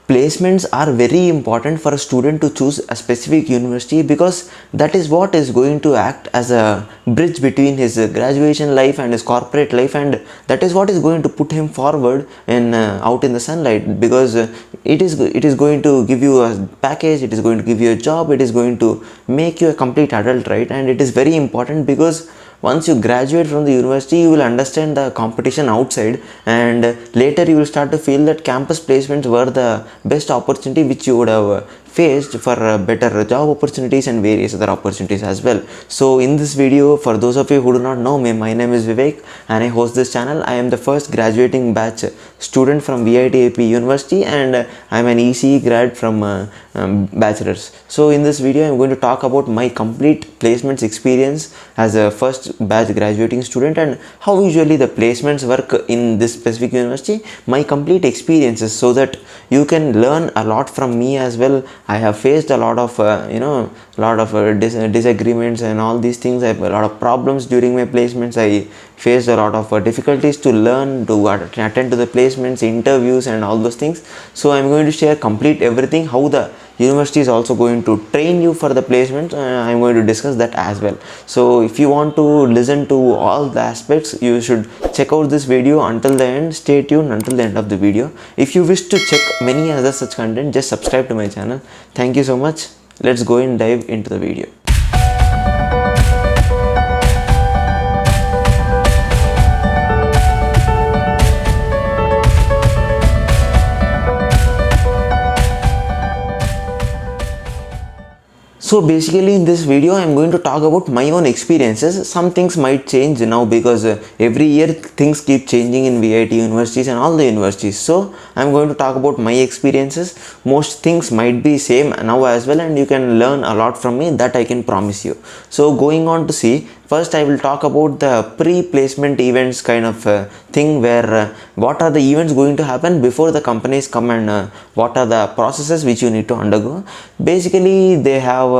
placements are very important for a student to choose a specific university, because that is what is going to act as a bridge between his graduation life and his corporate life, and that is what is going to put him forward in out in the sunlight, because it is going to give you a package, it is going to give you a job, it is going to make you a complete adult, right? And it is very important because once you graduate from the university, you will understand the competition outside, and later you will start to feel that campus placements were the best opportunity which you would have faced for better job opportunities and various other opportunities as well. So in this video, for those of you who do not know me, my name is Vivek and I host this channel. I am the first graduating batch student from VIT-AP University, and I am an ECE grad from bachelor's. So in this video, I am going to talk about my complete placements experience as a first batch graduating student and how usually the placements work in this specific university, my complete experiences, so that you can learn a lot from me as well. I have faced a lot of disagreements and all these things. I have a lot of problems during my placements. I faced a lot of difficulties to learn, to attend to the placements, interviews and all those things. So I'm going to share complete everything, how the university is also going to train you for the placement. I'm going to discuss that as well. So if you want to listen to all the aspects, you should check out this video until the end. Stay tuned until the end of the video. If you wish to check many other such content, just subscribe to my channel. Thank you so much. Let's go and dive into the video. So basically in this video, I am going to talk about my own experiences. Some things might change now because every year things keep changing in VIT universities and all the universities. So I am going to talk about my experiences. Most things might be same now as well, and you can learn a lot from me, that I can promise you. So going on to see, first I will talk about the pre-placement events kind of thing, where what are the events going to happen before the companies come, and what are the processes which you need to undergo. Basically they have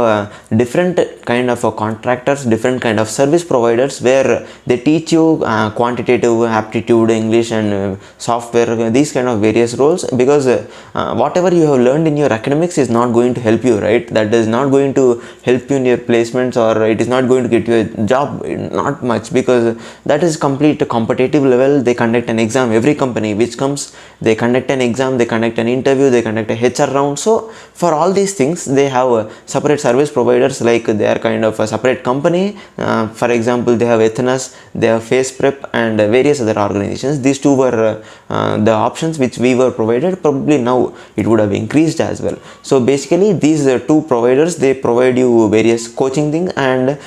different kind of contractors, different kind of service providers, where they teach you quantitative aptitude, English and software, these kind of various roles, because whatever you have learned in your academics is not going to help you, right? That is not going to help you in your placements, or it is not going to get you a job, not much, because that is complete competitive level. They conduct an exam, every company which comes, they conduct an exam, they conduct an interview, they conduct a HR round. So for all these things, they have separate service providers, like they are kind of a separate company. For example, they have Ethnos, they have Face Prep and various other organizations. These two were the options which we were provided. Probably now it would have increased as well. So basically these two providers, they provide you various coaching things, and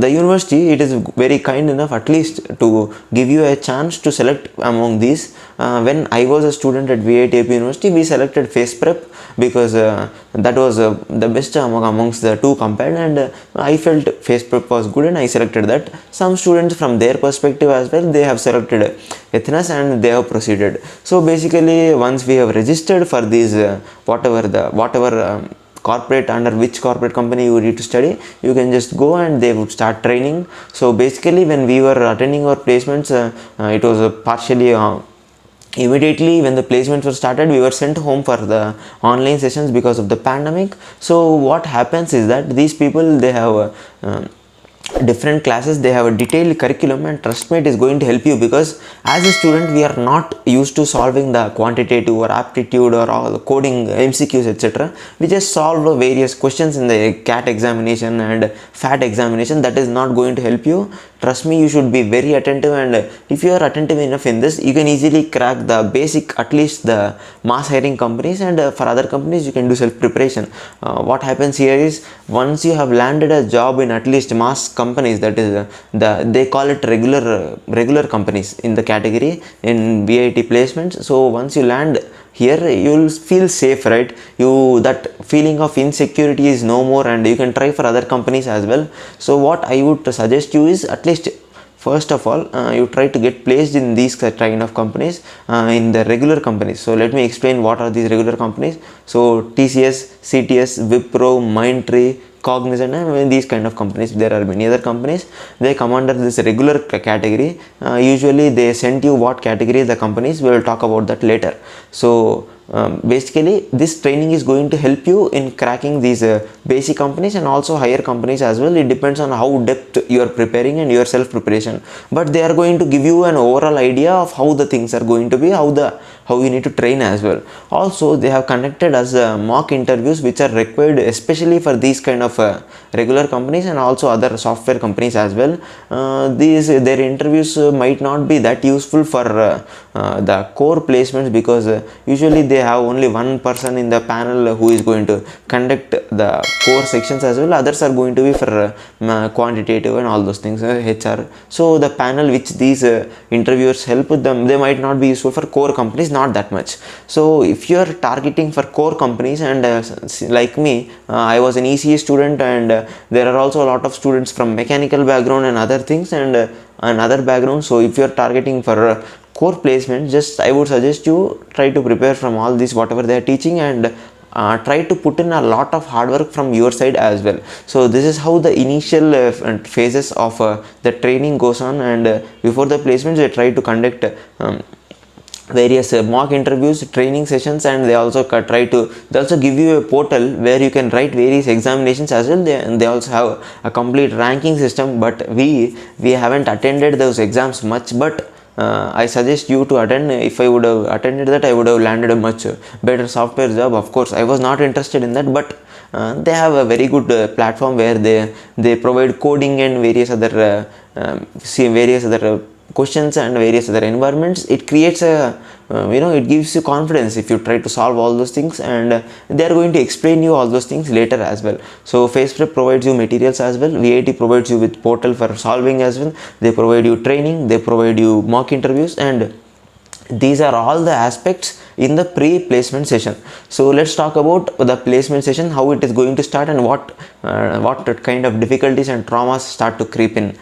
the university, it is very kind enough at least to give you a chance to select among these. When I was a student at VIT-AP University, we selected Face Prep because that was the best amongst the two compared, and I felt Face Prep was good and I selected that. Some students from their perspective as well, they have selected Ethnos and they have proceeded. So basically once we have registered for these whatever corporate, under which corporate company you need to study, you can just go and they would start training. So basically when we were attending our placements, it was partially immediately when the placements were started, we were sent home for the online sessions because of the pandemic. So what happens is that these people, they have different classes, they have a detailed curriculum, and trust me, it is going to help you, because as a student we are not used to solving the quantitative or aptitude or all the coding MCQs etc. We just solve various questions in the CAT examination and FAT examination. That is not going to help you. Trust me, you should be very attentive, and if you are attentive enough in this, you can easily crack the basic, at least the mass hiring companies, and for other companies you can do self preparation. What happens here is, once you have landed a job in at least mass companies, that is they call it regular companies in the category in VIT placements. So once you land here, you will feel safe, right? That feeling of insecurity is no more, and you can try for other companies as well. So what I would suggest you is, at least first of all, you try to get placed in these kind of companies, in the regular companies. So let me explain what are these regular companies. So TCS, CTS, Wipro, Mindtree, Cognizant, and these kind of companies. There are many other companies, they come under this regular category. Usually they send you what category the companies, we will talk about that later. So basically this training is going to help you in cracking these basic companies and also higher companies as well. It depends on how depth you are preparing and your self preparation, but they are going to give you an overall idea of how the things are going to be, how you need to train as well. Also, they have conducted as mock interviews which are required especially for these kind of regular companies and also other software companies as well. These their interviews might not be that useful for the core placements, because usually they have only one person in the panel who is going to conduct the core sections as well. Others are going to be for quantitative and all those things, HR. So the panel which these interviewers help with them, they might not be useful for core companies, not that much. So if you are targeting for core companies, and like me, I was an ECE student, and there are also a lot of students from mechanical background and other things, and other backgrounds. So if you are targeting for core placement, just I would suggest you try to prepare from all this whatever they are teaching, and try to put in a lot of hard work from your side as well. So this is how the initial phases of the training goes on, and before the placements they try to conduct various mock interviews, training sessions, and they also give you a portal where you can write various examinations as well. And they also have a complete ranking system, but we haven't attended those exams much, but I suggest you to attend. If I would have attended that, I would have landed a much better software job. Of course, I was not interested in that, but they have a very good platform where they provide coding and various other questions and various other environments. It creates a it gives you confidence if you try to solve all those things, and they are going to explain you all those things later as well. So phase prep provides you materials as well. VIT provides you with portal for solving as well. They provide you training, they provide you mock interviews, and these are all the aspects in the pre-placement session. So let's talk about the placement session, how it is going to start, and what kind of difficulties and traumas start to creep in.